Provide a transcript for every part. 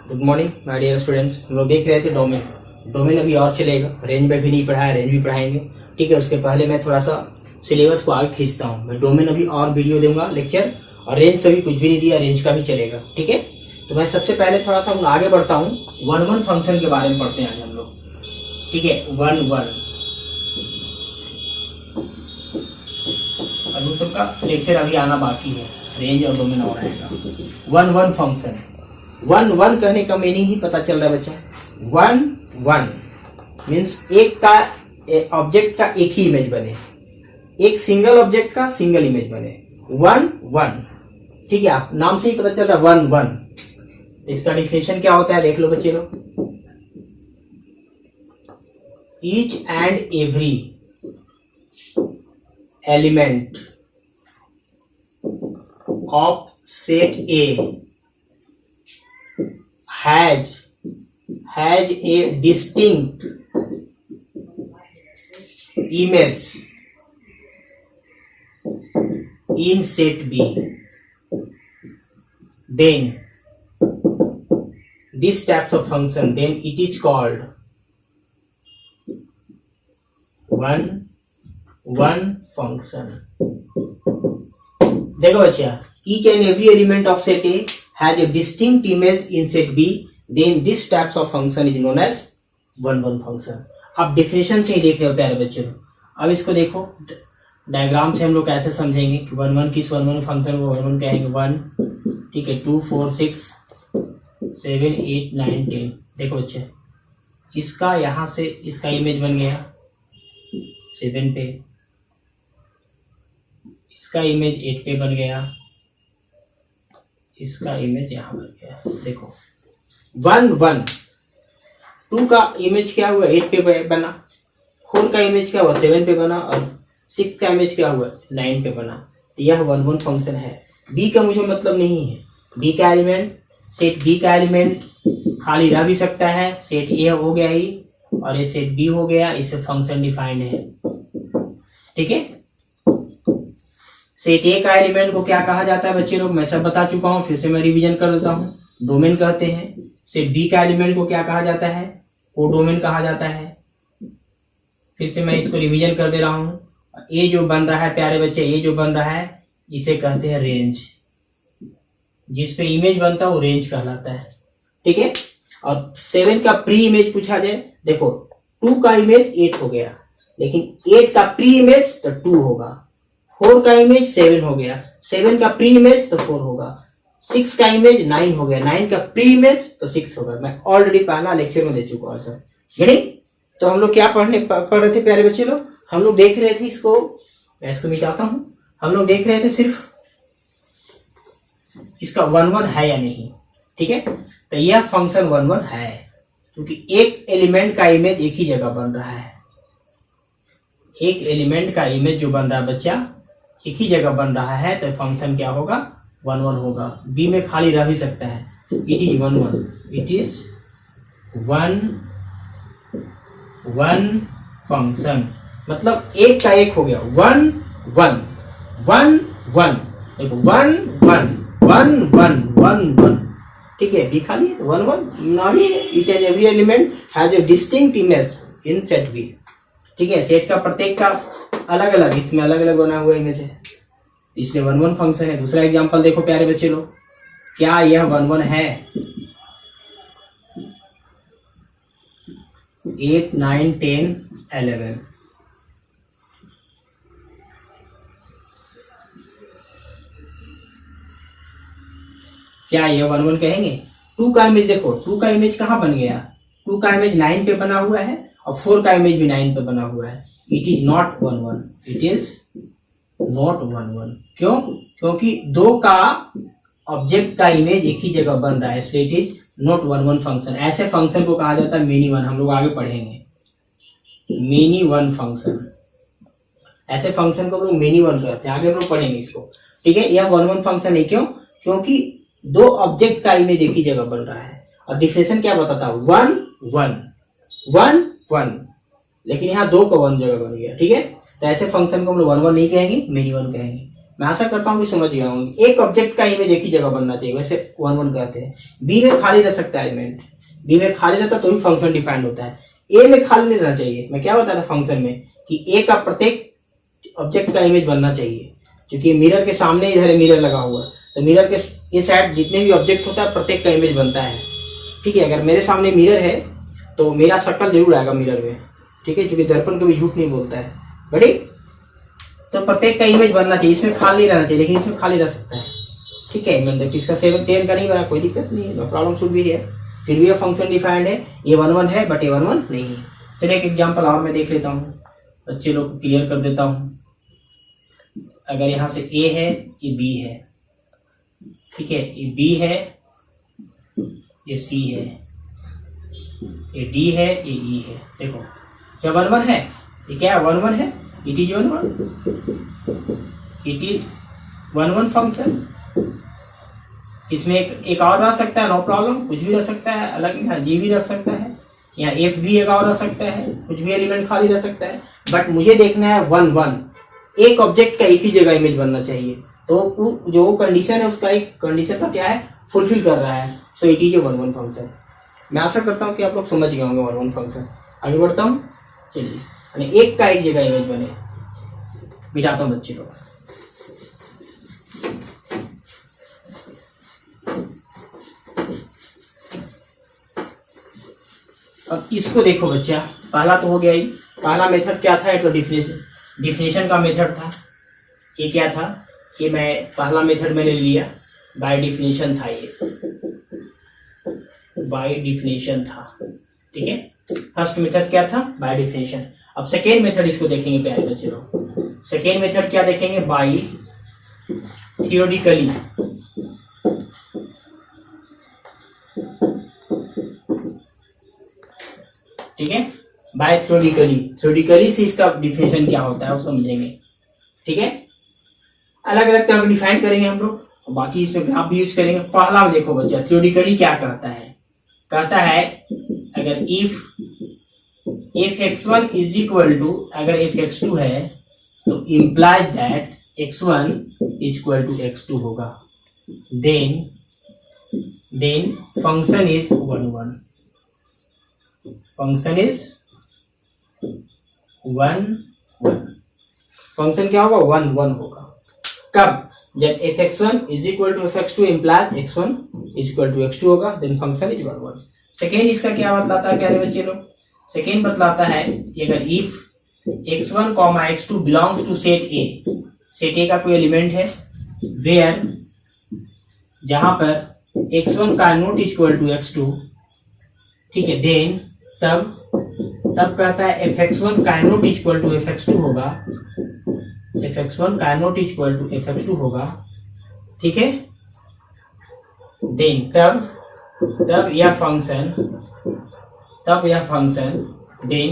Good morning my dear students. हम लोग देख रहे थे डोमेन। डोमेन अभी और चलेगा, रेंज में भी नहीं पढ़ाया, रेंज भी पढ़ाएंगे। ठीक है, उसके पहले मैं थोड़ा सा सिलेबस को आगे खींचता हूँ। मैं डोमेन अभी और वीडियो दूंगा लेक्चर, और रेंज का भी कुछ भी नहीं दिया, रेंज का भी चलेगा। ठीक है, तो मैं सबसे पहले थोड़ा सा आगे बढ़ता हूँ। वन वन फंक्शन के बारे में पढ़ते हैं आज हम लोग। ठीक है, वन वन और उन सबका लेक्चर अभी आना बाकी है, रेंज और डोमेन और आएगा। One one function, one one कहने का मीनिंग ही पता चल रहा है बच्चा। वन वन मीन्स एक का ऑब्जेक्ट का एक ही इमेज बने, एक सिंगल ऑब्जेक्ट का सिंगल इमेज बने। वन वन, ठीक है, आप नाम से ही पता चल रहा है वन वन। इसका डिफिनेशन क्या होता है देख लो बच्चे लोग। Each and every element of set A has a distinct image in set B, then this types of function, then it is called one one function. देखो बच्चा, each and every element of set A has a distinct image in set B, then this types of function is known as one one function. अब definition से ही देख रहे हो प्यारे बच्चे लोग। अब इसको देखो डायग्राम से हम लोग कैसे समझेंगे कि वन वन किस वन वन फंक्शन को वन वन कहेंगे। वन, ठीक है, 2 4 6 7 8 9 10। देखो बच्चे, इसका यहां से इसका इमेज बन गया 7 पे, इसका इमेज 8 पे बन गया, इसका इमेज यहां बन गया। देखो वन वन, 2 का इमेज क्या हुआ 8 पे बना, 4 का इमेज क्या हुआ 7 पे बना, और 6 का इमेज क्या हुआ 9 पे बना। तो यह वन वन फंक्शन है। बी का मुझे मतलब नहीं है, बी का एलिमेंट, सेट बी का एलिमेंट खाली रह भी सकता है, सेट ए हो गया ही और ये सेट बी हो गया, इससे फंक्शन डिफाइंड है। ठीक है, सेट ए का एलिमेंट को क्या कहा जाता है बच्चे लोग, मैं सब बता चुका हूं, फिर से मैं रिवीजन कर देता हूं। डोमेन कहते हैं। सेट बी का एलिमेंट को क्या कहा जाता है, कोडोमेन कहा जाता है। फिर से मैं इसको रिवीजन कर दे रहा हूं। ये जो बन रहा है प्यारे बच्चे, ये जो बन रहा है इसे कहते हैं रेंज। जिस पे इमेज बनता है वो रेंज कहलाता है। ठीक है, और 7 का प्री इमेज पूछा जाए, देखो 2 का इमेज 8 हो गया, लेकिन 8 का प्री इमेज तो 2 होगा, 4 का इमेज 7 हो गया, 7 का प्री इमेज तो 4 होगा, 6 का इमेज 9 हो गया, 9 का प्री इमेज तो 6 होगा। मैं ऑलरेडी पहला लेक्चर में दे चुका हूं सर। गणित तो हम लोग क्या पढ़ रहे थे प्यारे बच्चे लोग, हम लोग देख रहे थे इसको, मैं इसको मिटाता हूं, हम लोग देख रहे थे सिर्फ इसका वन वन है या नहीं। ठीक है, तो यह फंक्शन वन वन है क्योंकि एक एलिमेंट का इमेज एक ही जगह बन रहा है। एक एलिमेंट का इमेज जो बन रहा है बच्चा एक ही जगह बन रहा है, तो फंक्शन क्या होगा वन वन होगा। बी में खाली रह भी सकता है, it is one one, it is one one function, मतलब एक का एक हो गया, वन वन वन वन, देखो one one one one one one. ठीक है, बी खाली है, वन वन नहीं है। Each and every element has a distinct image in set B. ठीक है, सेट का प्रत्येक का अलग अलग, इसमें अलग अलग बना हुआ इमेज है, इसलिए वन वन फंक्शन है। दूसरा एग्जांपल देखो प्यारे बच्चे लोग, क्या यह वन वन है? 8 9 10 11, क्या यह वन वन कहेंगे? 2 का इमेज देखो, 2 का इमेज कहाँ बन गया, 2 का इमेज 9 पे बना हुआ है और 4 का इमेज भी 9 पे बना हुआ है। It is not one one, it is not one one. क्यों? क्योंकि 2 का ऑब्जेक्ट का इमेज एक ही जगह बन रहा है, so it is not one one function. ऐसे फंक्शन को कहा जाता है मिनी वन, हम लोग आगे पढ़ेंगे मिनी वन फंक्शन। ऐसे फंक्शन को लोग मिनी वन कहते हैं, आगे हम लोग पढ़ेंगे इसको। ठीक है, यह वन वन फंक्शन है। क्यों? क्योंकि दो ऑब्जेक्ट का इमेज एक ही जगह बन रहा है, और डिफिनेशन क्या बताता है, 1 1 1 1, लेकिन यहाँ 2 का 1 जगह बन गया। ठीक है, तो ऐसे फंक्शन को हम लोग 1 1 नहीं कहेंगे, मेनी 1 कहेंगे। मैं आशा करता हूँ कि समझ गया होंगे। एक ऑब्जेक्ट का इमेज एक ही जगह बनना चाहिए, वैसे 1 1 कहते हैं। बी में खाली रह सकता है एलिमेंट, बी में खाली रहता तो भी फंक्शन डिफाइंड होता है। ए में खाली नहीं रहना चाहिए। मैं क्या बताया था फंक्शन में कि ए का प्रत्येक ऑब्जेक्ट का इमेज बनना चाहिए, क्योंकि मिरर के सामने इधर मिरर लगा हुआ है, तो मिरर के ये साइड जितने भी ऑब्जेक्ट होता है प्रत्येक का इमेज बनता है। ठीक है, अगर मेरे सामने मिरर है तो मेरा शक्ल जरूर आएगा मिरर में। ठीक है, क्योंकि दर्पण कभी झूठ नहीं बोलता है। बड़ी तो प्रत्येक का इमेज बनना चाहिए, इसमें खाली नहीं रहना चाहिए, लेकिन इसमें खाली रह सकता है। ठीक है, मतलब इसका 7 10 का नहीं बना, कोई दिक्कत नहीं है, नो प्रॉब्लम शुड बी है। फिर भी ये फंक्शन डिफाइंड है, ये 1 1 है बट ये 1 1 नहीं है। चलिए एक एग्जाम्पल और मैं देख लेता हूँ, बच्चे लोग को क्लियर कर देता हूँ। अगर यहाँ से ए है, ये बी है, ठीक है, ये बी है, ये सी है, ये डी है, ये ई है। देखो क्या 1 1 है, ये क्या है 1 1 है, it is 1 1, it is 1 1 function. इसमें एक और रह सकता है, नो प्रॉब्लम, कुछ भी रह सकता है अलग, यहाँ जी भी रख सकता है, यहाँ एफ भी एक और रह सकता है, कुछ भी एलिमेंट खाली रह सकता है, बट मुझे देखना है 1 1, एक ऑब्जेक्ट का एक ही जगह इमेज बनना चाहिए। तो जो कंडीशन है उसका एक कंडीशन का क्या है, फुलफिल कर रहा है। So it is a 1 1 function. मैं आशा करता हूँ कि आप लोग समझ गए होंगे 1 1 फंक्शन। आगे बढ़ता हूँ, चलिए, एक का एक जगह इमेज बने, मिटाता हूँ बच्चे लोग। अब इसको देखो बच्चा, पहला तो हो गया ही। पहला मेथड क्या था, तो डिफिनेशन का मेथड था। ये क्या था, कि मैं पहला मेथड मैंने लिया, बाय डिफिनेशन था, ये बाय डिफिनेशन था। ठीक है, फर्स्ट मेथड क्या था, बाय डिफिनेशन। अब सेकेंड मेथड इसको देखेंगे प्यारे बच्चे लोग। सेकेंड मेथड क्या देखेंगे, बाय थियोरिटिकली। ठीक है, बाय थ्योरेटिकली। थ्योरेटिकली से इसका डिफिनेशन क्या होता है वो समझेंगे। ठीक है, अलग अलग तरह डिफाइन करेंगे हम लोग, बाकी इसमें ग्राफ भी यूज करेंगे। पहला देखो बच्चा, थ्योरेटिकली क्या कहता है, कहता है अगर if x1 is equal to, अगर if x2 है तो implies that x1 is equal to x2 होगा, then function is 1 1, function is 1 1, function क्या होगा 1 1 होगा। कब, जब fx1 is equal to fx2 implies x1 is equal to x2 होगा, देन फंक्शन इज 1 1। सेकेंड इसका क्या बतलाता है प्यारे बच्चे लोग, सेकेंड बतलाता है कि अगर if x1, x2 belongs to set A, set A का कोई एलिमेंट है, वेयर जहां पर x1 का नॉट इक्वल टू x2, ठीक है, देन तब कहता है fx1 का नॉट इक्वल टू fx2 होगा, fx1 का नॉट इक्वल टू fx2 होगा। ठीक है, देन तब यह फंक्शन देन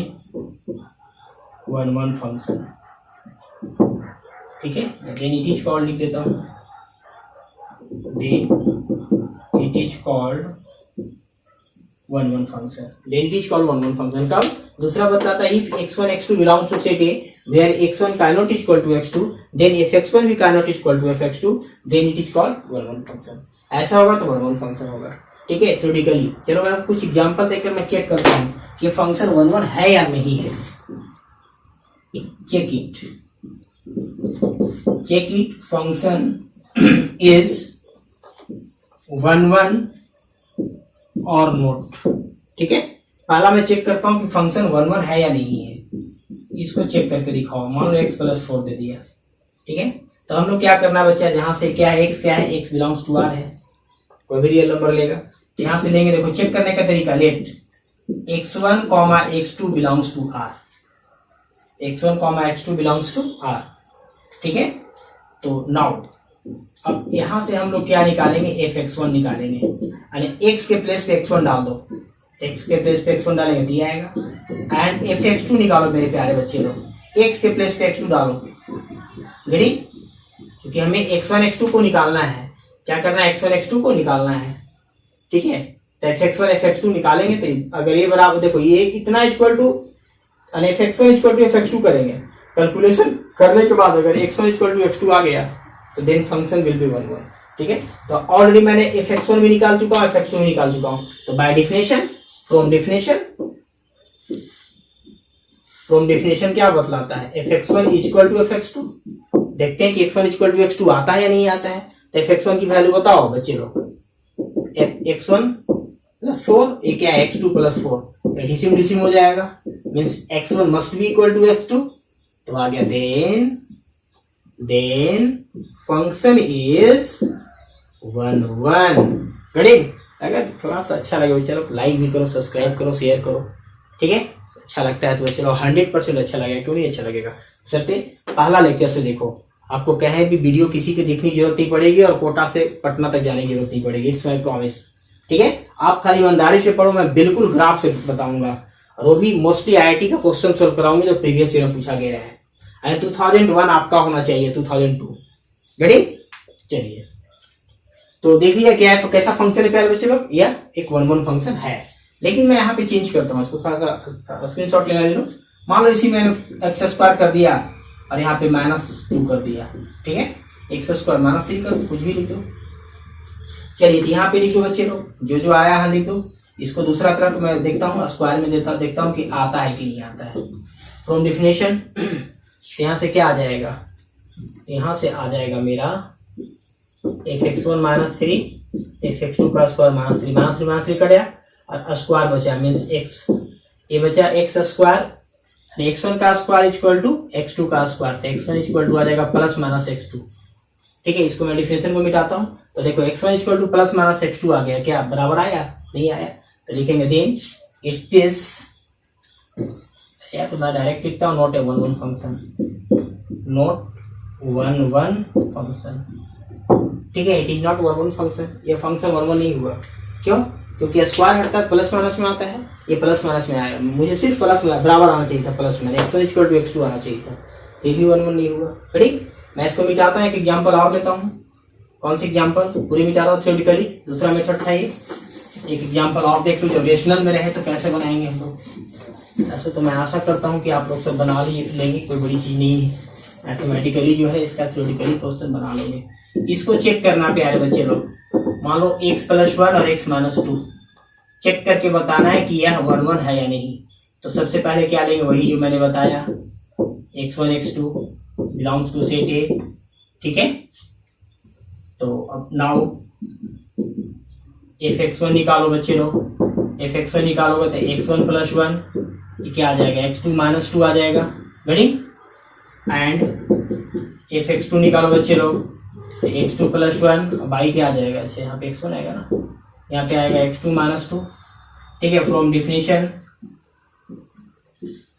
1 1 फंक्शन। ठीक है, देन इट इज कॉल्ड, लिख देता हूं, then it is called 1 1 function, then it is called 1 1 function. कब, दूसरा बताता है if x1 x2 belongs to set A where x1 cannot equal to x2, then if x1 भी cannot equal to fx2, then it is called 1 1 function. ऐसा होगा तो 1 1 function होगा। ठीक है, थ्योरेटिकली। चलो मैं कुछ एग्जांपल देकर मैं चेक करता हूँ कि फंक्शन 1 1 है या नहीं है। चेक इट, फंक्शन इज 1 1 और नोट। ठीक है, पहला मैं चेक करता हूं कि फंक्शन 1 1 है या नहीं है, इसको चेक करके दिखाओ। मान लो x + 4 दे दिया। ठीक है, तो हम लोग क्या करना है बच्चा, जहां से क्या है, x क्या है, x बिलोंग्स टू r है, कोई भी रियल नंबर लेगा, यहां से लेंगे। देखो चेक करने का तरीका, let x1, x2 belongs to r, x1, x2 belongs to r। ठीक है, तो नाउ अब यहां से हम लोग क्या निकालेंगे, fx1 निकालेंगे, यानी x के प्लेस पे x1 डाल दो, x के प्लेस पे x1 डालेंगे तो ये आएगा। एंड fx2 निकालो मेरे प्यारे बच्चे लोग, x के प्लेस पे x2 डालो, रेडी, क्योंकि हमें x1 x2 को निकालना है, क्या करना है, x1 x2 को निकालना है, ठीक है। तो fx1 fx2 निकालेंगे तो अगर ये बराबर, देखो ये इतना equal to fx1 equal to fx2 करेंगे, कैलकुलेशन करने के बाद अगर x1 इक्वल टू x2 आ गया तो देन फंक्शन विल बी 1 1, ठीक है। तो ऑलरेडी मैंने fx1 भी निकाल चुका हूँ, fx2 भी निकाल चुका हूँ। तो बाय डेफिनेशन, फ्रॉम डेफिनेशन क्या बतलाता है, fx1 इक्वल टू fx2। देखते हैं कि x1 इक्वल टू x2 आता है या नहीं आता है। तो fx1 की वैल्यू बताओ बच्चे लोग, x1 प्लस 4, ये क्या है x2 प्लस 4, एडिशन डिसिम हो जाएगा, means x1 must be equal to x2। तो आ गया देन फंक्शन इज 1 1। गणित अगर थोड़ा सा अच्छा लगे चलो लाइक भी करो, सब्सक्राइब करो, शेयर करो, ठीक है। अच्छा लगता है तो चलो 100% अच्छा लगेगा, क्यों नहीं अच्छा लगेगा। सरते पहला लेक्चर से देखो, आपको कहे भी वीडियो किसी के देखने की जरूरत नहीं पड़ेगी और कोटा से पटना तक जाने की जरूरत नहीं पड़ेगी, इट्स माय प्रॉमिस, ठीक है। आप खाली ईमानदारी से पढ़ो, मैं बिल्कुल ग्राफ से बताऊंगा और वो भी मोस्टली आईआईटी का क्वेश्चन सोल्व कराऊंगा जो प्रीवियस ईयर में पूछा गया है। 2001 आपका होना चाहिए, 2002। गणित चलिए तो देखिए क्या है, कैसा फंक्शन है प्यारे बच्चे लोग, यह एक 1 1 फंक्शन है, लेकिन मैं यहाँ पे चेंज करता हूँ इसको, थोड़ा सा स्क्रीनशॉट लेना ले लो। मान लो इसी मैंने एक्स स्क्वायर कर दिया और यहाँ पे -2 कर दिया, ठीक है। एक्स स्क्वायर -3 कर दो, कुछ भी लिख दो। चलिए यहाँ पे लिखो बच्चे लोग, जो जो आया है लिख दो। इसको दूसरा तरफ मैं देखता हूँ, स्क्वायर में देखता हूँ कि आता है कि नहीं आता है। फ्रॉम डेफिनेशन यहाँ से क्या आ जाएगा, यहाँ से आ जाएगा मेरा fx1 -3, fx2 का स्क्वायर -3 कट गया और स्क्वायर बचा, मीन्स x, ये बचा x स्क्वायर, x1 का स्क्वायर इक्वल टू x2 का स्क्वायर, तो x1 इक्वल टू आ जाएगा +-x2, ठीक है। इसको मैं डिफरेंशियल को मिटाता हूँ, तो देखो x1 इक्वल टू +-x2 आ गया, क्या बराबर आया, नहीं आया। तो लिखेंगे देन इट इज, या तो मैं डायरेक्ट लिखता हूँ not a 1 1 function, not 1 1 function, ठीक है। इट इज नॉट 1 1 फंक्शन, ये फंक्शन 1 1 नहीं हुआ, क्यों, क्योंकि स्क्वायर हटता है प्लस माइनस में आता है, ये प्लस माइनस में आया, मुझे सिर्फ प्लस बराबर आना चाहिए था, प्लस में x1 इक्वल टू x2 आना चाहिए था, ये भी 1 1 नहीं हुआ। ठीक, मैं इसको मिटाता हूँ, एक एग्जांपल और लेता हूँ। कौन सी एग्जांपल, पूरी मिटा रहा हूँ थ्योरेटिकली, दूसरा मेथड था ये। एक एग्जांपल और देख लो, जब रेशनल में रहे तो कैसे बनाएंगे हम लोग। ऐसे तो मैं आशा करता हूँ कि आप लोग सब बना लेंगे, कोई बड़ी चीज नहीं है। मैथमेटिकली जो है इसका थ्योरेटिकली क्वेश्चन बना लेंगे। इसको चेक करना प्यारे बच्चे लोग, मान लो x + 1 और x - 2 चेक करके बताना है कि यह 1 1 है या नहीं। तो सबसे पहले क्या लेंगे, वही जो मैंने बताया, x1 x2 belongs to set ए, ठीक है। तो अब नाउ fx1 निकालो बच्चे लोग, fx1 निकालोगे तो x1 + 1 ये क्या आ जाएगा, x2 - 2 आ जाएगा, रेडी। एंड fx2 निकालो बच्चे लोग, तो x2 + 1 बाई क्या आ जाएगा, अच्छा यहाँ पे x1 आएगा ना, यहाँ पे आएगा x2 - 2, ठीक है। फ्रॉम डिफिनेशन,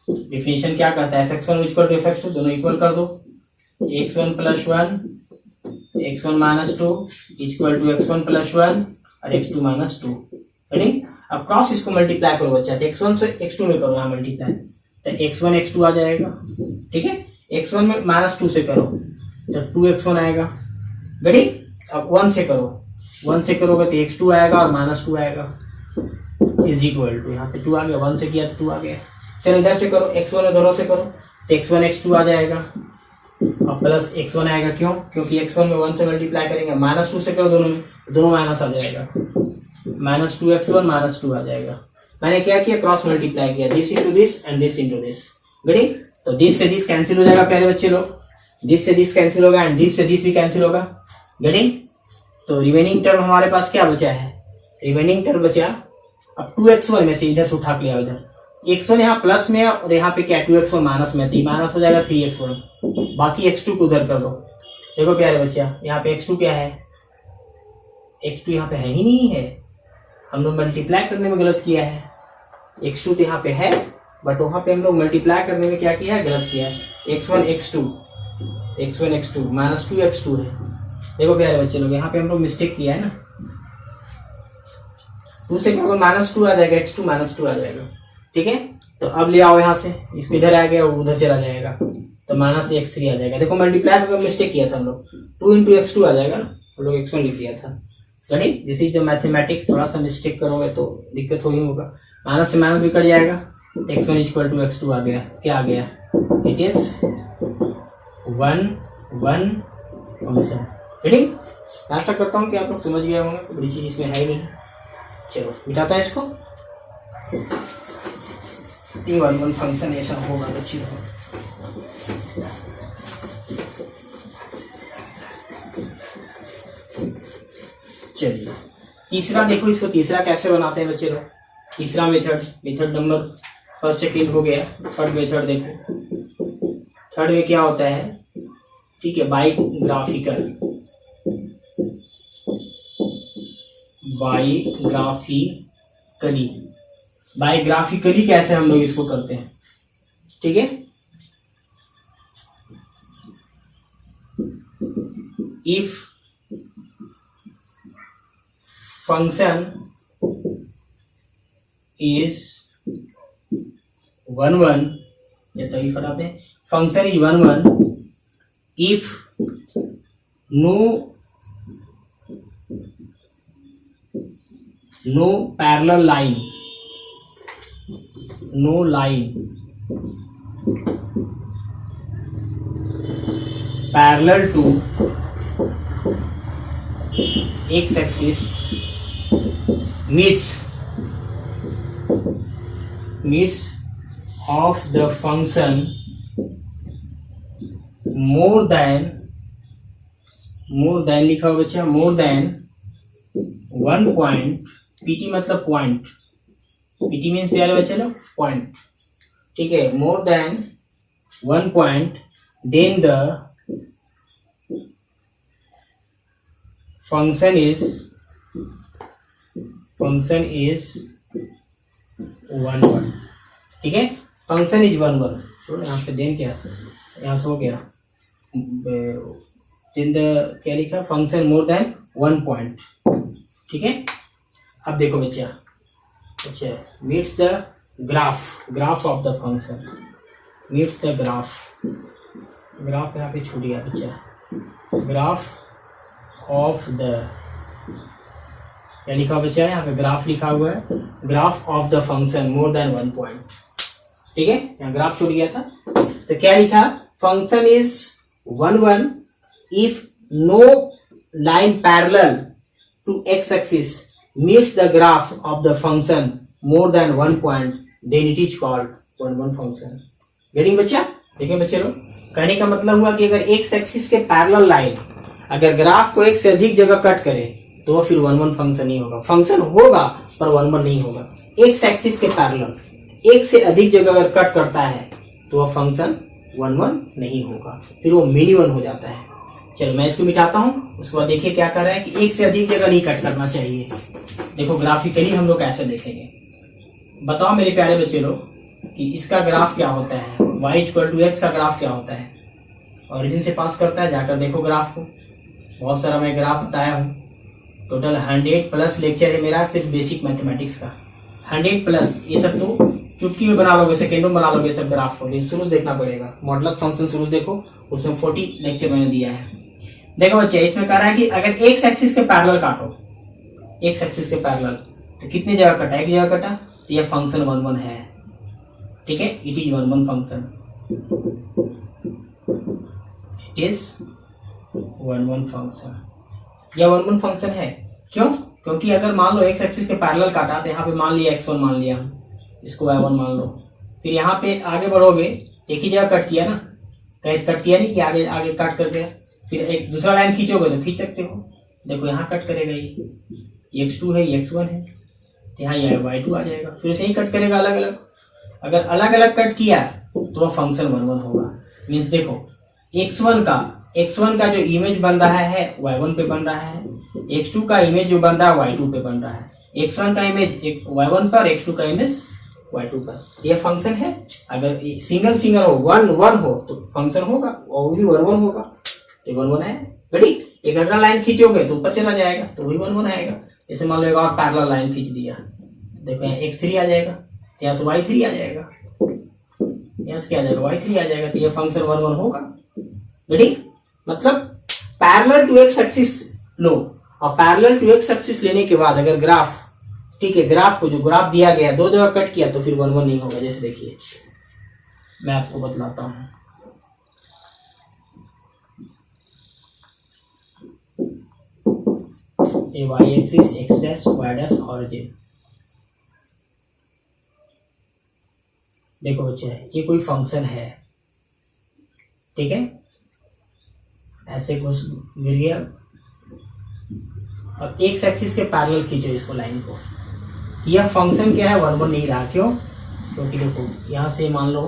डिफिनेशन क्या कहता है, fx1 = fx2 दोनों इक्वल कर दो, x1 + 1 x1 - 2 = x1 + 1 और x2 - 2, रेडी। अब क्रॉस इसको मल्टीप्लाई करो बच्चा, तो x1 से x2 में करो यहाँ मल्टीप्लाई, तो x1 x2 आ जाएगा, ठीक है। x1 में -2 से करो तो 2x1 आएगा, रेडी। अब 1 से करो, 1 से करोगे तो x2 आएगा और -2 आएगा, इज इक्वल टू, यहाँ पे 2 आ गया, 1 से किया तो 2 आ गया। चलो इधर से करो, x1 इधरों से करो तो x1 x2 आ जाएगा और प्लस x1 आएगा, क्यों, क्योंकि x1 में 1 से मल्टीप्लाई करेंगे, -2 से करो दोनों में, दोनों माइनस आ जाएगा, -2x1 -2 आ जाएगा। मैंने क्या किया, क्रॉस मल्टीप्लाई किया, this into this and this into this, ready. तो दिस से दिस कैंसिल हो जाएगा प्यारे बच्चे लोग, दिस से दिस कैंसिल होगा एंड दिस से दिस भी कैंसिल होगा, रेडी। तो रिमेनिंग टर्म हमारे पास क्या बचा है, रिमेनिंग टर्म बचा, अब 2x1 में से इधर से उठा लिया, इधर x1 यहाँ प्लस में है और यहाँ पे क्या 2x1 माइनस में, तो माइनस हो जाएगा 3x1, बाकी x2 को उधर कर दो। देखो प्यारे बच्चा, यहाँ पे x2 क्या है, x2 यहाँ पे है ही नहीं है, हम लोग मल्टीप्लाई करने में गलत किया है। x2 तो यहाँ पे है बट वहां पे हम लोग मल्टीप्लाई करने में क्या किया है, गलत किया है। x1 x2 -2x2 है। देखो प्यारे बच्चे लोग, यहाँ पे हम लोग मिस्टेक किया है ना, 2 से करोगे -2 आ जाएगा, x2 -2 आ जाएगा, ठीक है। तो अब ले आओ यहाँ से, इसको इधर आ गया, उधर चला जाएगा, तो -x3 आ जाएगा। देखो मल्टीप्लाई में मिस्टेक किया था हम लोग, 2 × x2 आ जाएगा ना, हम लोग x1 लिख दिया था। गणी जैसे जो मैथमेटिक्स थोड़ा सा मिस्टेक करोगे तो दिक्कत हो ही होगा। माइनस से माइनस भी कट जाएगा, x1 इक्वल टू x2 आ गया। क्या आ गया? It is 1 1 function. रेडी? आशा करता हूँ कि आप लोग समझ गए होंगे, तो बड़ी चीज इसमें है ही नहीं। चलो मिटाता है इसको। ये 1 1 फंक्शन ऐसा होगा बच्ची हो। चलिए तीसरा देखो, इसको तीसरा कैसे बनाते हैं बच्चे लोग। तीसरा मेथड नंबर फर्स्ट सेकेंड हो गया। थर्ड मेथड देखो, थर्ड में क्या होता है? ठीक है, बायोग्राफिकली कैसे हम लोग इसको करते हैं। ठीक है, इफ फंक्शन इज 1 1, या तभी फटाते हैं, function is 1 1 if no parallel line parallel to x axis meets of the function more than लिखा होगा बच्चा, more than 1 point। PT मतलब पॉइंट, PT मीन्स क्या है बच्चे लोग? पॉइंट। ठीक है, more than 1 point, then the function is 1 1। ठीक है, फंक्शन इज 1 1। तो यहाँ पे देन क्या, यहाँ से हो गया देन द क्या लिखा? Function more than 1 point। ठीक है, अब देखो बच्चा, अच्छा meets the graph of the function, meets the graph यहाँ पे छूट गया बच्चा। ग्राफ ऑफ द क्या लिखा बच्चा? यहाँ पे ग्राफ लिखा हुआ है, graph of the function more than 1 point। ठीक है, यहाँ ग्राफ छूट गया था, तो क्या लिखा? Function is 1 1 if no line parallel to x axis meets the graph of the function more than 1 point, then it is called 1 1 function। Getting बच्चा? देखिए बच्चे लोग, कहने का मतलब हुआ कि अगर x एक्सिस के पैरेलल लाइन अगर ग्राफ को एक से अधिक जगह कट करे तो वह फिर 1 1 फंक्शन नहीं होगा। फंक्शन होगा पर 1 1 नहीं होगा। x एक्सिस के पैरेलल एक से अधिक जगह अगर कट करता है तो वह फंक्शन 1 1 नहीं होगा, फिर वो मिनी 1 हो जाता है। चलो मैं इसको मिटाता हूँ, उसके बाद देखिए क्या कर रहा है कि एक से अधिक जगह नहीं कट करना चाहिए। देखो ग्राफिकली हम लोग कैसे देखेंगे, बताओ मेरे प्यारे बच्चे लोग कि इसका ग्राफ क्या होता है। y इक्वल टू एक्स का ग्राफ क्या होता है? ओरिजिन से पास करता है, जाकर देखो ग्राफ को। बहुत सारा मैं ग्राफ बताया हूँ, टोटल 100+ लेक्चर है मेरा सिर्फ बेसिक मैथमेटिक्स का। 100+, ये सब तो चुटकी में बना लोगे, सेकेंडों में बना लोगे सब ग्राफ को, लेकिन शुरू देखना पड़ेगा। मॉडुलस फंक्शन शुरू देखो, उसमें 40 लेक्चर मैंने दिया है। देखो बच्चे, इसमें कह रहा है कि अगर एक्स एक्सिस के पैरेलल काटो, एक्स एक्सिस के पैरेलल, तो कितनी जगह कटा? एक जगह कटा, तो यह फंक्शन 1 1 है। ठीक है, it is 1 1 function, it is 1 1 function. यह 1 1 फंक्शन है। क्यों? क्योंकि अगर मान लो एक्स एक्सिस के पैरेलल काटा, तो यहाँ पे मान लिया x1 मान लिया, इसको y1 मान लो, फिर यहाँ पे आगे बढ़ोगे, एक ही जगह कट किया ना, कहीं कट किया नहीं कि आगे आगे कट कर दिया, फिर एक दूसरा लाइन खींचोगे तो खींच सकते हो। देखो यहाँ कट करेगा, ये x2 है, ये x1 है, तो यहाँ ये y2 आ जाएगा, फिर उसे ही कट करेगा अलग अलग। अगर अलग अलग कट किया तो वह फंक्शन 1 1 होगा। मीन्स देखो x1 का जो इमेज बन रहा है y1 पे बन रहा है, x2 का इमेज जो बन रहा है y2 पे बन रहा है, x1 का इमेज y1 पर, x2 का इमेज y2 पर। यह फंक्शन है। अगर सिंगल हो, 1 1 हो तो फंक्शन होगा, और भी 1 1 होगा, तो 1 1 है। रेडी? एक अगर लाइन खींचोगे तो ऊपर चला जाएगा, तो वही 1 1 आएगा। जैसे मान लो एक और पैरेलल लाइन खींच दिया, देखो यहाँ x3 आ जाएगा, यहाँ से y3 आ जाएगा, यहाँ से क्या आ जाएगा, y3 आ जाएगा, तो यह फंक्शन 1 1 होगा। रेडी? मतलब पैरेलल टू एक्स एक्सिस लो, और पैरेलल टू एक्स एक्सिस लेने के बाद अगर ग्राफ, ठीक है, ग्राफ को जो ग्राफ दिया गया है दो जगह कट किया तो फिर 1 1 नहीं होगा। जैसे देखिए मैं आपको बतलाता हूं, ये Y axis, X dash, Y dash, origin. देखो बच्चे ये कोई फंक्शन है, ठीक है, ऐसे कुछ गिर गया और एक्स एक्सिस के पैरेलल खींचो इसको, लाइन को। यह फंक्शन क्या है, 1 1 नहीं रहा, क्यों? क्योंकि देखो यहाँ से मान लो,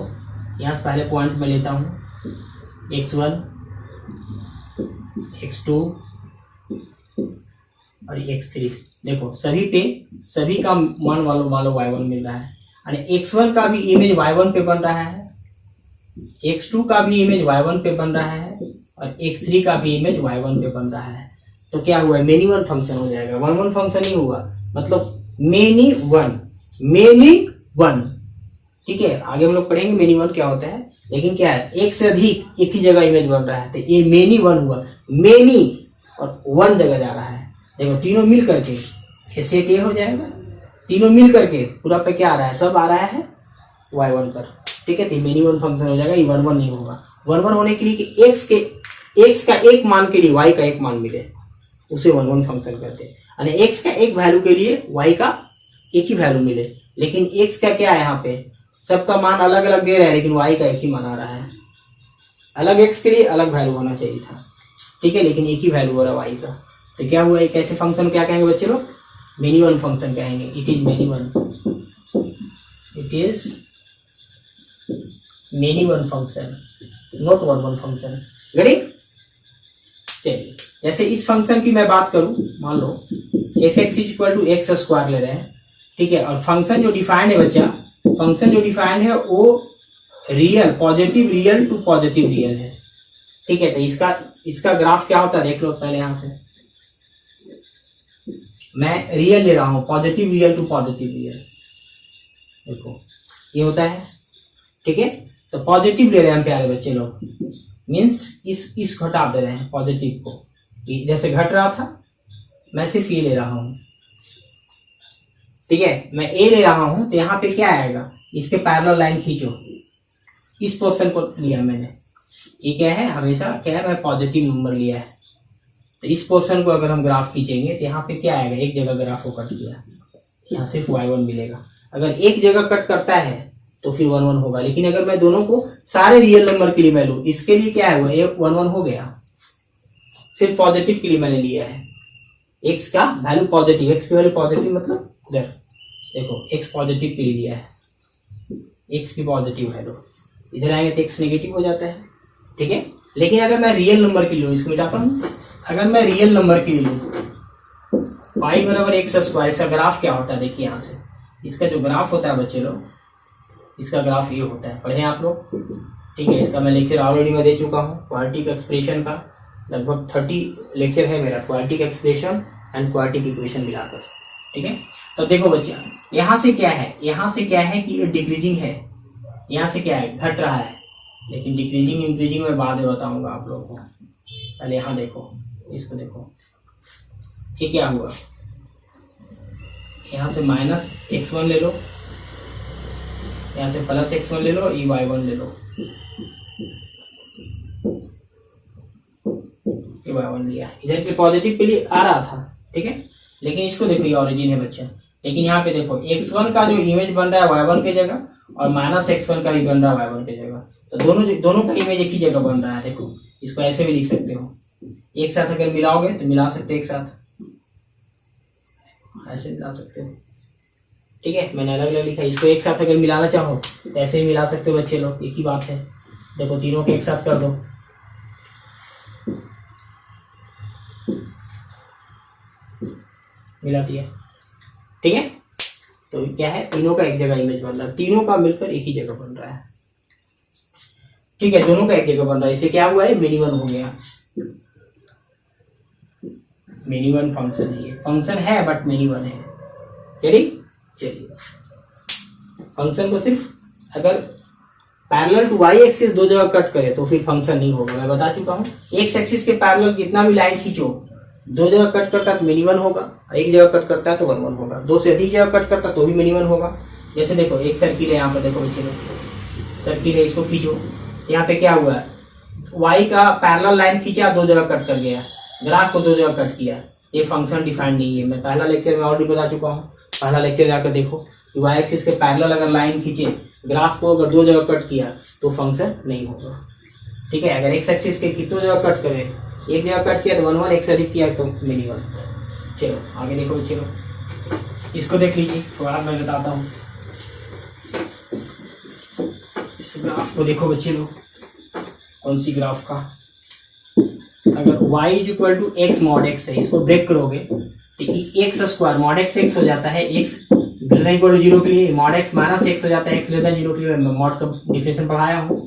यहाँ से पहले पॉइंट में लेता हूँ x1, x2 और x3। देखो सभी का मान वालो y1 मिल रहा है, यानी x1 का भी इमेज y1 पे बन रहा है, x2 का भी इमेज y1 पे बन रहा है और x3 का भी इमेज y1 पे बन रहा है। तो क्या हुआ, मेनी वन फंक्शन हो जाएगा, 1 1 फंक्शन नहीं हुआ, मतलब मेनी वन। ठीक है, आगे हम लोग पढ़ेंगे मेनी वन क्या होता है, लेकिन क्या है, एक से अधिक एक ही जगह इमेज बन रहा है, तो ये मेनी वन हुआ, मेनी और वन जगह जा रहा है। देखो तीनों मिल करके ये सेट ये हो जाएगा, तीनों मिल करके पूरा पे क्या आ रहा है, सब आ रहा है y1 पर, ठीक है, तो मेनी वन फंक्शन हो जाएगा, ये 1 1 नहीं होगा। 1 1 होने के लिए कि x का एक मान के लिए y का एक मान मिले, उसे 1 1 फंक्शन करते हैं, यानी x का एक वैल्यू के लिए y का एक ही वैल्यू मिले, लेकिन x का क्या है, यहाँ पे सबका मान अलग अलग दे रहा है, लेकिन y का एक ही मान आ रहा है। अलग x के लिए अलग वैल्यू होना चाहिए था, ठीक है, लेकिन एक ही वैल्यू हो रहा है y का। तो क्या हुआ, एक ऐसे फंक्शन क्या कहेंगे बच्चे लोग, मेनी वन फंक्शन कहेंगे। It is many one, it is many one function, not 1 1 function. Ready? चलिए, जैसे इस फंक्शन की मैं बात करूं, मान लो f(x) = x² ले रहे हैं, ठीक है, और फंक्शन जो डिफाइंड है बच्चा, फंक्शन जो डिफाइंड है वो real, positive real to positive real है, ठीक है। तो इसका ग्राफ क्या होता है देख लो पहले, यहां से मैं रियल ले रहा हूं, positive real to positive real, देखो ये होता है, ठीक है। तो पॉजिटिव ले रहे हैं हम प्यारे बच्चे लोग, मीन्स इस घटा दे रहे हैं पॉजिटिव को, जैसे घट रहा था मैं सिर्फ ये ले रहा हूं, ठीक है, मैं ए ले रहा हूं, तो यहाँ पे क्या आएगा, इसके पैरेलल लाइन खींचो, इस पोर्शन को लिया मैंने, ये क्या है, हमेशा क्या है, मैं पॉजिटिव नंबर लिया है, तो इस पोर्शन को अगर हम ग्राफ खींचेंगे तो यहाँ पे क्या आएगा, एक जगह ग्राफ को कट किया, यहाँ सिर्फ y1 मिलेगा। अगर एक जगह कट करता है तो फिर 1 1 होगा, लेकिन अगर मैं दोनों को सारे रियल नंबर के लिए मैं लूं, इसके लिए क्या है, वो 1 1 हो गया, सिर्फ पॉजिटिव के लिए मैंने लिया है, x का वैल्यू पॉजिटिव, x की वैल्यू पॉजिटिव मतलब इधर देखो x पॉजिटिव के लिए लिया है, x की पॉजिटिव वैल्यू, इधर आएंगे तो x नेगेटिव हो जाता है, ठीक है। लेकिन अगर मैं रियल नंबर के लिए लूं, इसको मिटाता हूं, अगर मैं रियल नंबर के लिए लूं y = x², इसका ग्राफ क्या होता है, देखिए यहाँ से इसका जो ग्राफ होता है बच्चे लोग, इसका ग्राफ ये होता है, पढ़े आप लोग, ठीक है। इसका मैं लेक्चर ऑलरेडी मैं दे चुका हूँ, क्वाड्रेटिक एक्सप्रेशन का लगभग 30 लेक्चर है मेरा, quadratic expression and quadratic equation मिलाकर, ठीक है। तो देखो बच्चे, यहाँ से क्या है, यहाँ से क्या है कि डिक्रीजिंग है, यहाँ से क्या है, घट रहा है, लेकिन डिक्रीजिंग इंक्रीजिंग मैं बाद में बताऊंगा आप लोगों को। पहले यहाँ देखो, इसको देखो, ये क्या हुआ, यहाँ से -x1 ले लो, यहाँ से +x1 ले लो, y1 ले लो, ये y1 लिया, इधर पे पॉजिटिव के लिए आ रहा था, ठीक है, लेकिन इसको देखो ये ऑरिजिन है बच्चा, लेकिन यहाँ पे देखो x1 का जो इमेज बन रहा है y1 के जगह, और -x1 का भी बन रहा है y1 के जगह, तो दोनों का इमेज एक ही जगह बन रहा है। देखो इसको ऐसे भी लिख सकते हो, एक साथ अगर मिलाओगे तो मिला सकते हो, एक साथ ऐसे मिला सकते हो, ठीक है, मैंने अलग अलग लिखा, इसको एक साथ अगर मिलाना चाहो तो ऐसे ही मिला सकते हो बच्चे लोग, एक ही बात है। देखो तीनों को एक साथ कर दो, मिला दिया, ठीक है। तो क्या है, तीनों का एक जगह इमेज बन रहा है, तीनों का मिलकर एक ही जगह बन रहा है, ठीक है, दोनों का एक जगह बन रहा है, इसलिए क्या हुआ है, मेनी वन हो गया, मेनी वन फंक्शन है, ये फंक्शन है बट मेनी वन है। चलिए फंक्शन को सिर्फ अगर पैरेलल टू वाई एक्सिस दो जगह कट करे तो फिर फंक्शन नहीं होगा, मैं बता चुका हूं। एक्स एक्सिस के पैरेलल जितना भी लाइन खींचो दो जगह कट करता है तो मिनिमम होगा, एक जगह कट करता है तो 1 1 होगा, दो से अधिक जगह कट करता है तो भी मिनिमम होगा। जैसे देखो एक सर्किल है, यहाँ पर देखो बच्चे लोग सर्किल है, इसको खींचो, यहाँ पे क्या हुआ है, वाई का पैरेलल लाइन खींचा, दो जगह कट कर गया, ग्राफ को दो जगह कट किया, ये फंक्शन डिफाइंड नहीं है। मैं पहला लेक्चर में ऑलरेडी बता चुका हूँ, पहला लेक्चर जाकर देखो कि वाई एक्सिस के पैरेलल अगर लाइन खींचे, ग्राफ को अगर दो जगह कट किया तो फंक्शन नहीं होगा। ठीक है, अगर एक्स एक्सिस के कितनों जगह कट करे, एक जगह कट किया तो 1 1, एक से अधिक किया तो मिनिमम। चलो आगे देखो, चलो इसको देख लीजिए, थोड़ा मैं बताता हूँ। इस ग्राफ को देखो बच्चे लोग, कौन सी ग्राफ का, अगर y equal to X mod X है, इसको ब्रेक करोगे तो एक्स स्क्वायर मॉड एक्स हो जाता है, X greater than equal to 0 के लिए, मॉड एक्स माइनस एक्स हो जाता है एक्स ग्रेटर देन 0 के लिए। मैं मॉड का डिफिनेशन पढ़ाया हूँ।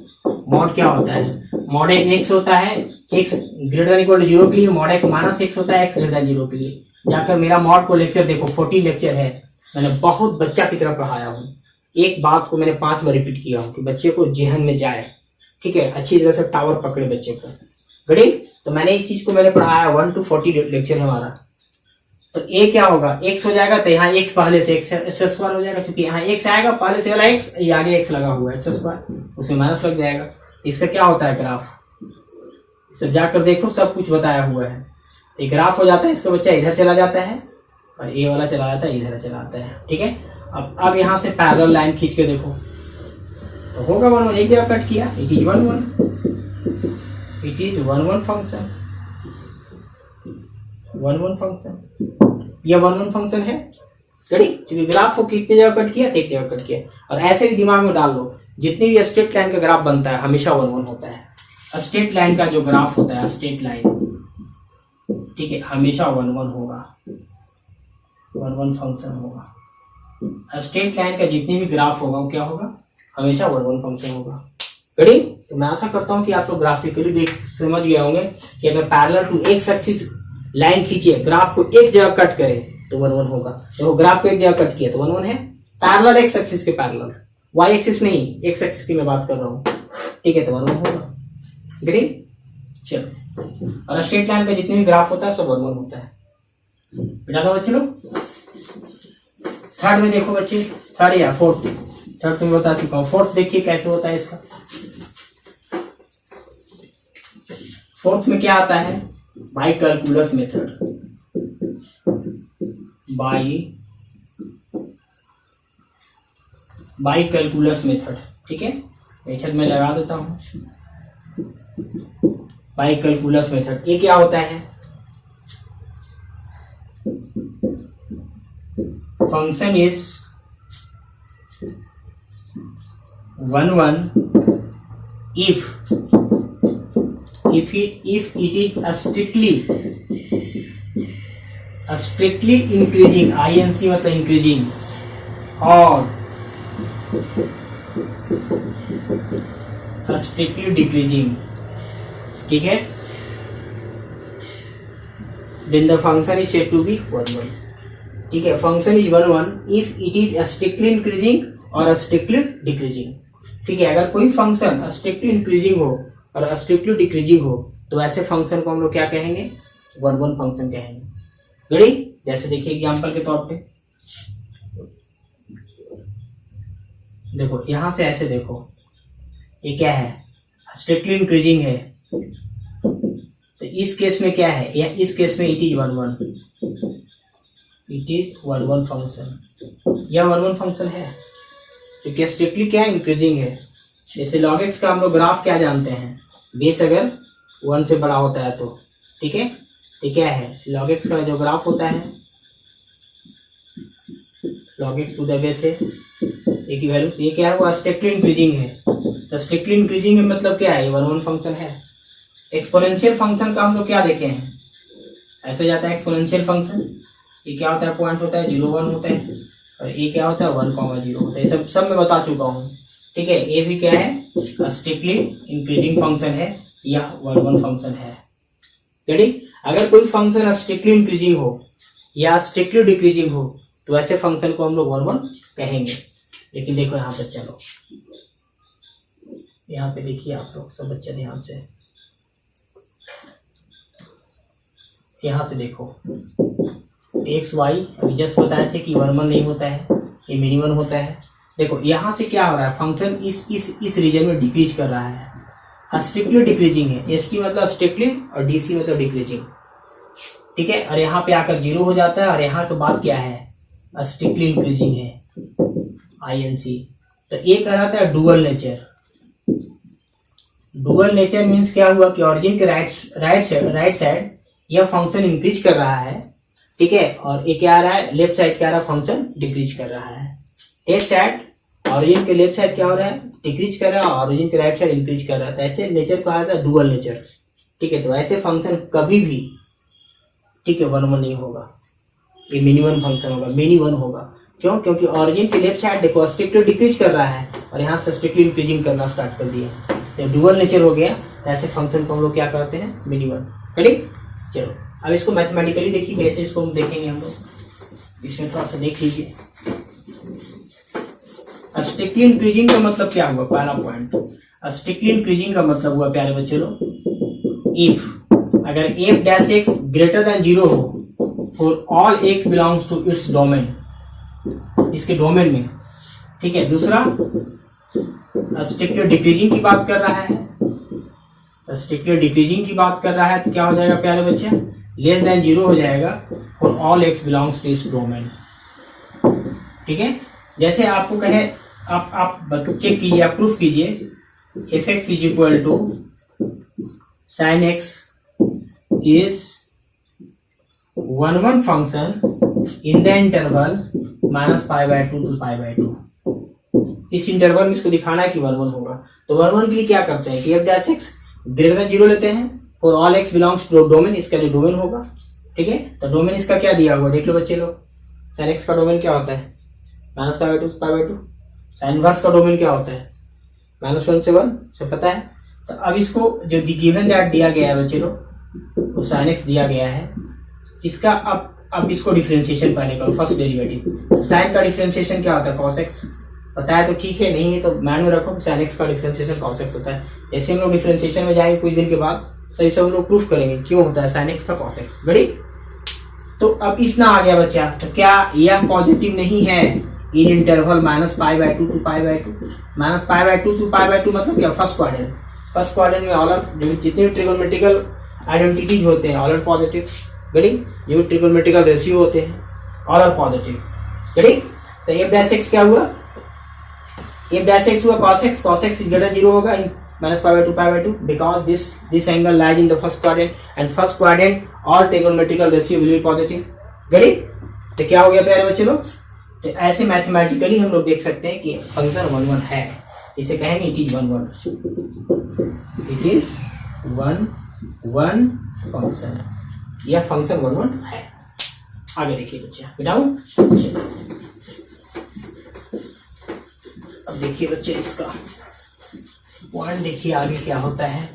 मॉड क्या होता है, मॉड एक्स होता है X greater than equal to 0 के लिए, मॉड एक्स माइनस एक्स होता है एक्स ग्रेटर देन 0 के लिए। जाकर मेरा मॉड को लेक्चर देखो, 14 लेक्चर है, मैंने बहुत बच्चा की तरह पढ़ाया हूँ। एक बात को मैंने 5 बार रिपीट किया हूँ कि बच्चे को जेहन में जाए, ठीक है, अच्छी तरह से टावर पकड़े बच्चे को। गड़ी तो मैंने एक चीज को मैंने पढ़ाया 1 to 40 लेक्चर है हमारा। तो ए क्या होगा, एक्स हो जाएगा, तो यहाँ एक्स पहले से एक्स स्क्वायर हो जाएगा, क्योंकि यहाँ एक्स आएगा पहले से वाला एक्स, ये आगे एक्स लगा हुआ है एक्स स्क्वायर, उसमें माइनस लग जाएगा। इसका क्या होता है ग्राफ, सब जाकर देखो, सब कुछ बताया हुआ है। ये ग्राफ हो जाता है, इसका बच्चा इधर चला जाता है और ए वाला चला जाता है इधर चला जाता है। ठीक है, अब यहाँ से पैरेलल लाइन खींच के देखो तो होगा 1 1, एक जगह कट किया, it is 1 1, it is 1 1 function, 1 1 function, यह 1 1 फंक्शन है। क्योंकि ग्राफ को कितनी जगह कट किया, एक जगह कट किया। और ऐसे ही दिमाग में डाल लो, जितनी भी स्ट्रेट लाइन का ग्राफ बनता है हमेशा 1 1 होता है। स्ट्रेट लाइन का जो ग्राफ होता है, स्ट्रेट लाइन, ठीक है, हमेशा 1 1 होगा, 1 1 फंक्शन होगा। स्ट्रेट लाइन का जितनी भी ग्राफ होगा वो क्या होगा, हमेशा 1 1 फंक्शन होगा। कड़ी तो मैं आशा करता हूं कि आप लोग ग्राफिकली देख समझ गए होंगे कि अगर parallel to x axis line खींचिए, ग्राफ को एक जगह कट करे तो 1 1 होगा। तो ग्राफ को एक जगह कट किया तो 1 1 है, पैरेलल एक्स एक्सिस के पैरेलल, वाई एक्सिस नहीं, एक्स एक्सिस की मैं बात कर रहा हूँ। ठीक है, तो 1 1 होगा। गड़ी चलो, और स्ट्रेट लाइन का जितने भी ग्राफ होता है सब 1 1 होता है। बेटा दो बच्चे लोग, थर्ड में देखो बच्चे, थर्ड या फोर्थ, थर्ड तो मैं बता चुका हूँ, फोर्थ देखिए कैसे होता है इसका। फोर्थ में क्या आता है, by calculus method, by calculus method. ठीक है, मेथड में लगा देता हूं, बाई कैलकुलस मेथड। ये क्या होता है, function is 1 1 if it is strictly increasing, INC मतलब increasing, और strictly decreasing, ठीक है, then the function is said to be 1 1। ठीक है, function is 1 1 if it is strictly increasing और strictly decreasing। ठीक है, अगर कोई फंक्शन strictly increasing हो और स्ट्रिक्टली डिक्रीजिंग हो तो ऐसे फंक्शन को हम लोग क्या कहेंगे, 1 1 फंक्शन कहेंगे। गड़ी जैसे देखिए एग्जांपल के तौर पे देखो, यहां से ऐसे देखो, ये क्या है, स्ट्रिक्टली इंक्रीजिंग है, तो इस केस में क्या है, या इस केस में it is 1 1, it is 1 1 function. यह 1 1 फंक्शन है क्योंकि स्ट्रिक्टली क्या है, इंक्रीजिंग है। जैसे log x का हम लोग ग्राफ क्या जानते हैं, बेस अगर 1 से बड़ा होता है तो, ठीक है, तो क्या है log x का जो ग्राफ होता है, log x to the base है एक ही वैल्यू, ये क्या है, वो स्ट्रिक्टली इंक्रीजिंग है। तो स्ट्रिक्टली इंक्रीजिंग है मतलब क्या है, ये 1 1 फंक्शन है। एक्सपोनेंशियल फंक्शन का हम लोग क्या देखे हैं, ऐसे जाता है एक्सपोनेंशियल फंक्शन, ये क्या होता है, पॉइंट होता है 0 1 होता है, और ये क्या होता है 1 0 होता है। सब मैं बता चुका हूँ। ठीक है, ये भी क्या है, स्ट्रिक्टली इंक्रीजिंग फंक्शन है या 1 1 फंक्शन है। रेडी, अगर कोई फंक्शन स्ट्रिक्टली इंक्रीजिंग हो या स्ट्रिक्टली डिक्रीजिंग हो तो ऐसे फंक्शन को हम लोग 1 1 कहेंगे। लेकिन देखो यहाँ पर, चलो यहाँ पे देखिए आप लोग सब बच्चे ध्यान से, यहाँ से देखो एक्स वाई अभी जस्ट बताए थे कि 1 1 नहीं होता है, ये मिनिमम होता है। देखो यहाँ से क्या हो रहा है, फंक्शन इस रीजन में डिक्रीज कर रहा है, स्ट्रिक्टली डिक्रीजिंग है। एस टी मतलब स्ट्रिक्टली और डी सी मतलब डिक्रीजिंग, ठीक है। और यहाँ पे आकर 0 हो जाता है और यहाँ के बाद क्या है, स्ट्रिक्टली इंक्रीजिंग है, INC। तो ये कहलाता है dual nature. Dual nature means क्या हुआ कि ऑरिजिन के राइट साइड यह फंक्शन इंक्रीज कर रहा है, ठीक है, और ये क्या आ रहा है, लेफ्ट साइड क्या आ रहा है, फंक्शन डिक्रीज कर रहा है। लेफ्ट साइड ऑरिजिन के लेफ्ट साइड क्या हो रहा है, डिक्रीज कर रहा है, और ऑरिजिन के राइट साइड इंक्रीज कर रहा है। तो ऐसे नेचर कहा जाता है डुअल नेचर, ठीक है। तो ऐसे फंक्शन कभी भी, ठीक है, 1 1 नहीं होगा, ये मिनिमम फंक्शन होगा, मिनी 1 होगा। क्यों? क्योंकि ऑरिजिन के लेफ्ट साइड देखो स्ट्रिक्टली डिक्रीज कर रहा है और यहाँ से स्ट्रिक्टली इंक्रीजिंग करना स्टार्ट कर दिया, तो डुअल नेचर हो गया। तो ऐसे फंक्शन को हम लोग क्या करते हैं, मिनी 1। करेक्ट। चलो अब इसको मैथमेटिकली देखिए कैसे इसको हम देखेंगे हम लोग, इसमें थोड़ा सा देख लीजिए। स्ट्रिक्टली इंक्रीजिंग का मतलब क्या हुआ, पहला पॉइंट, स्ट्रिक्टली इंक्रीजिंग का मतलब हुआ प्यारे बच्चे लोग, इफ अगर f dash x greater than 0 हो for all x belongs to its domain, इसके डोमेन में, ठीक है। दूसरा स्ट्रिक्टली डिक्रीजिंग की बात कर रहा है, स्ट्रिक्टली डिक्रीजिंग की बात कर रहा है, तो क्या हो जाएगा प्यारे बच्चे, लेस देन 0 हो जाएगा for all x belongs to its domain, ठीक है। जैसे आपको कहे, आप चेक कीजिए, आप प्रूफ कीजिए, f x is equal to sine x is 1 1 function in the interval -π/2 to π/2। इस इंटरवल में इसको दिखाना है कि 1 1 होगा। तो 1 1 के लिए क्या करते हैं कि F dash X greater than 0 लेते हैं और all X belongs to domain, इसका लिए डोमेन होगा, ठीक है। तो डोमेन इसका क्या दिया हुआ, देख लो बच्चे लोग, साइन एक्स का डोमेन क्या होता है, -π/2 to π/2। साइन इनवर्स का डोमेन क्या होता है, -1 से 1 से पता है। तो अब इसको जो गिवन दैट दिया गया है बच्चे लोग, वो साइन एक्स दिया गया है, इसका अब इसको डिफरेंशिएशन पहले करो, फर्स्ट डेरिवेटिव। साइन का डिफरेंशिएशन क्या होता है, cos x, पता है तो ठीक है, नहीं है तो मान में रखो साइन एक्स का डिफरेंशिएशन cos x होता है। जैसे हम लोग डिफरेंशिएशन में जाएंगे कुछ दिन के बाद, सही से हम लोग प्रूफ करेंगे क्यों होता है साइन एक्स का cos x। बड़ी तो अब इतना आ गया बच्चा, तो क्या यह पॉजिटिव नहीं है इन इंटरवल -π/2 to π/2, -π/2 to π/2 मतलब क्या, फर्स्ट क्वाड्रेंट। फर्स्ट क्वाड्रेंट में ऑल जितने ट्रिगोनोमेट्रिकल आइडेंटिटीज होते हैं ऑल आर पॉजिटिव, गड़ी, जो ट्रिगोनोमेट्रिकल रेशियो होते हैं ऑल आर पॉजिटिव, गड़ी। तो एफ डैश एक्स क्या हुआ, एफ डैश एक्स हुआ cos x, cos x is greater 0 होगा -π/2 π/2 because this angle lies in the first quadrant and first quadrant all trigonometrical ratio will be positive, गड़ी। तो क्या हो गया प्यारे बच्चे लोग, तो ऐसे मैथमेटिकली हम लोग देख सकते हैं कि फंक्शन 1 1 है, इसे कहेंगे it is 1 1, it is 1 1 function, यह फंक्शन 1 1 है। आगे देखिए बच्चे, बिठाऊं, अब देखिए बच्चे इसका पॉइंट देखिए आगे क्या होता है।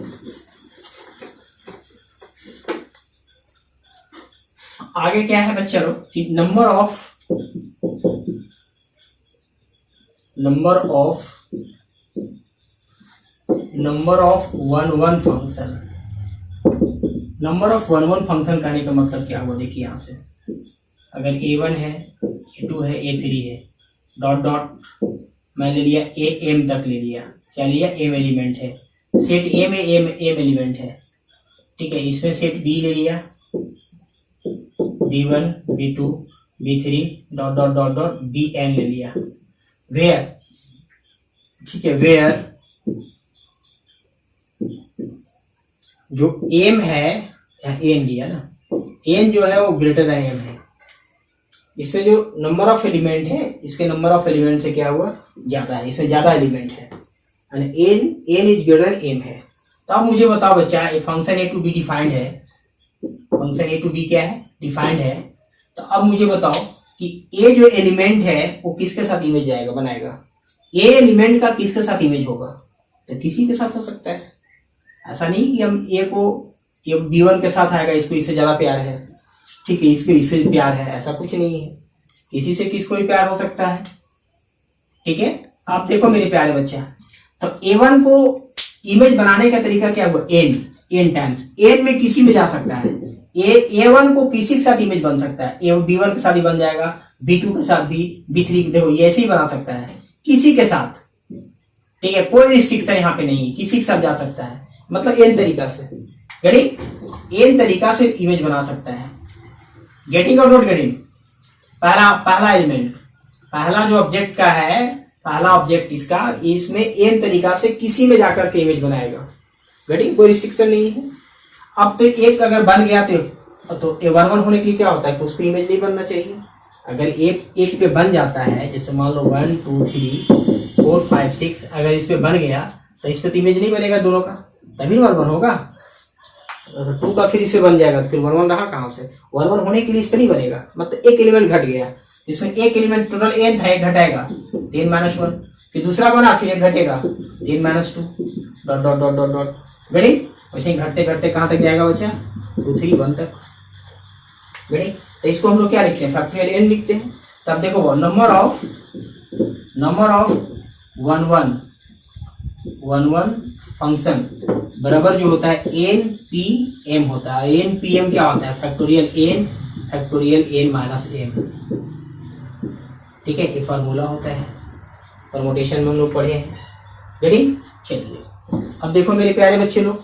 आगे क्या है बच्चे लोग कि number of 1 1 function, number of 1 1 function कहने का मतलब क्या हुआ, देखिए यहां से अगर a1 है, a2 है, a3 है, डॉट डॉट मैं ले लिया am तक ले लिया, क्या लिया, m एलिमेंट है, सेट a में m एलिमेंट है, ठीक है। इसमें सेट b ले लिया, b1 b2 b3 dot dot dot dot bn ले लिया, वेयर, ठीक है, वेयर जो m है, यहाँ n लिया ना, n जो है वो ग्रेटर देन m है। इसमें जो नंबर ऑफ एलिमेंट है, इसके नंबर ऑफ एलिमेंट से क्या हुआ, ज्यादा है, इसमें ज्यादा एलिमेंट है, n is greater than m है। तो अब मुझे बताओ बच्चा, ये function a to b defined है, फंक्शन a to b क्या है, डिफाइंड है। तो अब मुझे बताओ कि a जो एलिमेंट है वो किसके साथ इमेज जाएगा, बनाएगा, a एलिमेंट का किसके साथ इमेज होगा, तो किसी के साथ हो सकता है। ऐसा नहीं कि हम a को b1 के साथ आएगा, इसको इससे ज्यादा प्यार है, ठीक है, इसको इससे प्यार है, ऐसा कुछ नहीं है, किसी से किसको भी प्यार हो सकता है, ठीक है। आप देखो मेरे प्यारे बच्चा, तो a1 को इमेज बनाने का तरीका क्या हुआ, n टाइम्स, n में किसी में जा सकता है, A1 को किसी के साथ इमेज बन सकता है, B1 के साथ ही बन जाएगा, B2 के साथ भी, B3 देखो ये ऐसे ही बना सकता है किसी के साथ, ठीक है, कोई रिस्ट्रिक्शन यहाँ पे नहीं, किसी के साथ जा सकता है, मतलब n तरीका से, गेटिंग, n तरीका से इमेज बना सकता है, गेटिंग और नॉट गेटिंग। पहला एलिमेंट, पहला जो ऑब्जेक्ट का है, पहला ऑब्जेक्ट इसका, इसमें n तरीका से किसी में जाकर के इमेज बनाएगा, गेटिंग, कोई रिस्ट्रिक्शन नहीं है। अब तो एक अगर बन गया तो A11 होने के लिए क्या होता है कि उसको इमेज नहीं बनना चाहिए। अगर एक पे बन जाता है, जैसे मान लो 1 2 3 4 5 6, अगर इस पे बन गया तो इस पे तो इमेज नहीं बनेगा दोनों का, तभी 1 होगा। 2 का फिर इससे बन जाएगा तो फिर 1 रहा कहाँ से, 1 होने के लिए इस पे नहीं बनेगा, मतलब एक एलिमेंट घट गया, इसमें एक एलिमेंट टोटल n था, एक घटाएगा 10 - 1, फिर दूसरा बना, फिर एक घटेगा 10 - 2 dot dot dot dot dot, गड़ी वैसे ही घटते घटते कहाँ तक जाएगा बच्चा, 2 3 1 तक, गड़ी। तो इसको हम लोग क्या लिखते हैं, फैक्टोरियल n लिखते हैं। तब देखो वो नंबर ऑफ 1 फंक्शन बराबर जो होता है npm होता है। npm क्या होता है, फैक्टोरियल n माइनस m, ठीक है, ये फार्मूला होता है, परमोटेशन में हम लोग पढ़े हैं, रेडी। चलिए अब देखो मेरे प्यारे बच्चे लोग,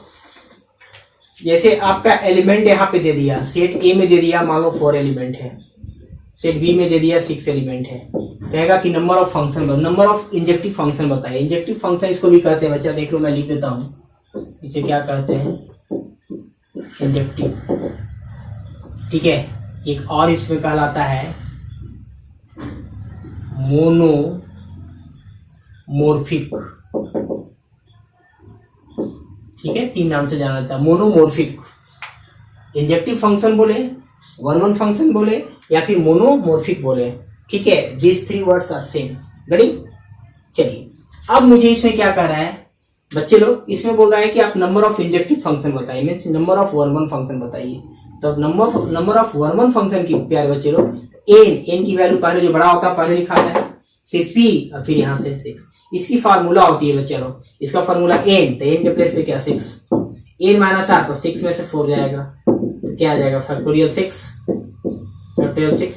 जैसे आपका एलिमेंट यहाँ पे दे दिया, सेट ए में दे दिया, मान लो 4 एलिमेंट है, सेट बी में दे दिया 6 एलिमेंट है, कहेगा कि number of function, number of injective function बताइए। इंजेक्टिव फंक्शन इसको भी कहते हैं बच्चा, देख लो मैं लिख देता हूँ, इसे क्या कहते हैं, इंजेक्टिव, ठीक है। एक और इसमें कहलाता है मोनोमोर्फिक, ठीक है, 3 नाम से जाना जाता है, मोनोमोर्फिक। इंजेक्टिव फंक्शन बोले, 1 फंक्शन बोले, या फिर मोनोमोर्फिक बोले, ठीक है, दिस 3 वर्ड्स आर सेम, गड़ी। चलिए अब मुझे इसमें क्या कह रहा है बच्चे लोग, इसमें बोल रहा है कि आप नंबर ऑफ इंजेक्टिव फंक्शन बताइए, मीन्स नंबर ऑफ 1 फंक्शन बताइए। तो नंबर ऑफ 1 फंक्शन की प्यारे बच्चे लोग, n की वैल्यू पहले जो बड़ा होता है पहले लिखा है, फिर p और फिर यहाँ से 6, इसकी फार्मूला होती है बच्चे लोग, इसका फार्मूला n, तो n के प्लेस पे क्या 6, n माइनस r, तो 6 में से 4 जाएगा, तो क्या आ जाएगा, factorial 6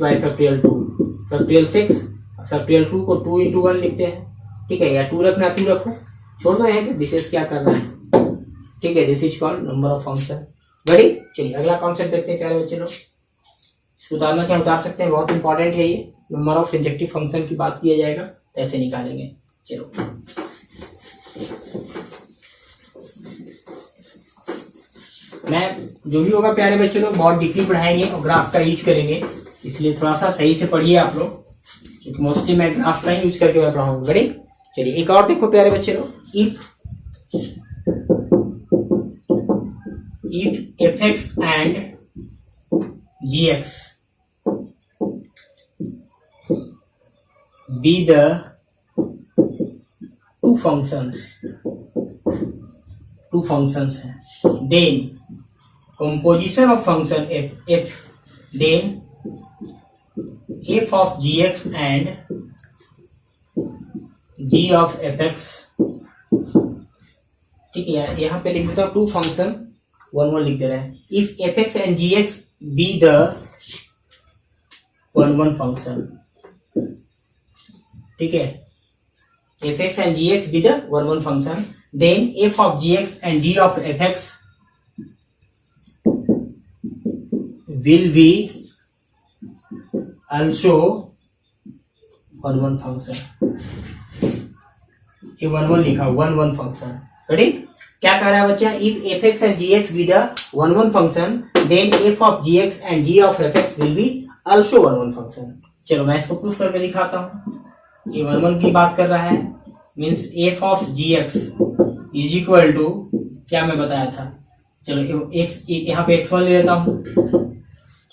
by factorial 2, factorial 6 factorial 2 को 2 × 1 लिखते हैं, ठीक है, या 2 रखना 2 रखो, छोड़ दो यहाँ पे, विशेष क्या करना है, ठीक है, this is called number of function, बड़ी। चलिए अगला कॉन्सेप्ट देखते हैं प्यारे बच्चे लोग, इसको उतारना चाहे उतार सकते हैं, बहुत इंपॉर्टेंट है ये, नंबर ऑफ इंजेक्टिव फंक्शन की बात किया जाएगा तो ऐसे निकालेंगे। चलो मैं जो भी होगा प्यारे बच्चे लोग बहुत डीपली पढ़ाएंगे और ग्राफ का यूज करेंगे, इसलिए थोड़ा सा सही से पढ़िए आप लोग, क्योंकि मोस्टली मैं ग्राफ का ही यूज करके मैं पढ़ाऊंगा, बड़ी। चलिए एक और देखो प्यारे बच्चे लोग, if fx and gx be the two functions हैं, then composition of function f then f of gx and g of fx, ठीक है, यहाँ पे लिख देता हूँ 2 फंक्शन 1 लिख दे रहे हैं, if fx and gx be the 1 function, ठीक है, fx and gx be the 1 function, then f of gx and g of fx will be also 1 function, ये 1 लिखा 1 फंक्शन, रेडी। क्या कह रहा है बच्चा, if fx and gx be the 1 function then f of gx and g of fx will be also 1 function. चलो मैं इसको प्रूफ करके दिखाता हूँ, ये 1 की बात कर रहा है, means f of gx is equal to, क्या मैं बताया था, चलो x यहाँ पे x1 ले लेता हूँ,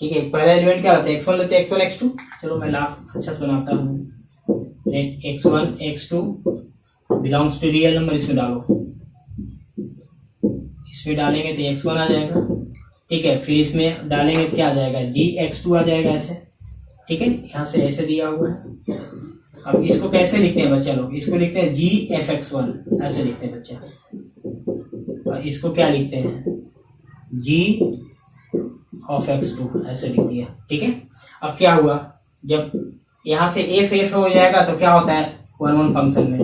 ठीक है, पहला एलिमेंट क्या होता है, x1 लेते हैं, x1 x2, चलो मैं अच्छा सुनाता हूँ, x1 x2 belongs to real number, इसमें डालो, इसमें डालेंगे तो x1 आ जाएगा, ठीक है, फिर इसमें डालेंगे तो क्या आ जाएगा, gx2 आ जाएगा ऐसे, ठीक है, यहाँ से ऐसे दिया हुआ है। अब इसको कैसे लिखते हैं बच्चा लोग, इसको लिखते हैं gfx1, ऐसे लिखते हैं बच्चा, और इसको क्या लिखते हैं, ऑफ x2 ऐसे लिख दिया। ठीक है, अब क्या हुआ, जब यहाँ से f हो जाएगा तो क्या होता है 1 फंक्शन में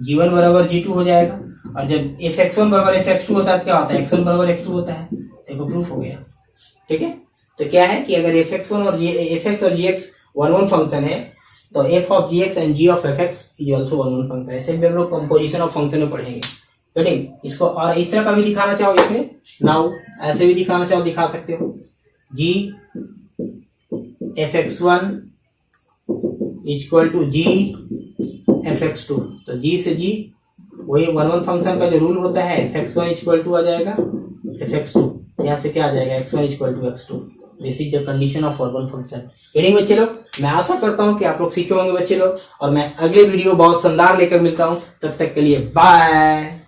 g1 बराबर g2 हो जाएगा, और जब fx1 बराबर fx2 होता है तो क्या होता है x1 बराबर x2 होता है। देखो प्रूफ हो गया। ठीक है, तो क्या है कि अगर fx1 और fx और gx 1 फंक्शन है तो f of gx and g of fx is also 1 function. ऐसे भी हम लोग कंपोजिशन ऑफ फंक्शन में पढ़ेंगे। गेटिंग, इसको और इस तरह का भी दिखाना चाहो इसमें, नाउ ऐसे भी दिखाना चाहो दिखा सकते हो, g fx1 equal to g fx2। तो g से g वही 1 फंक्शन का जो रूल होता है, fx1 इक्वल टू आ जाएगा fx2, यहाँ से क्या आ जाएगा x1 equal to x2। This is the condition of 1 function. Getting बच्चे लोग, मैं आशा करता हूँ कि आप लोग सीखे होंगे बच्चे लोग, और मैं अगले वीडियो बहुत शानदार लेकर मिलता हूँ। तब तक के लिए बाय।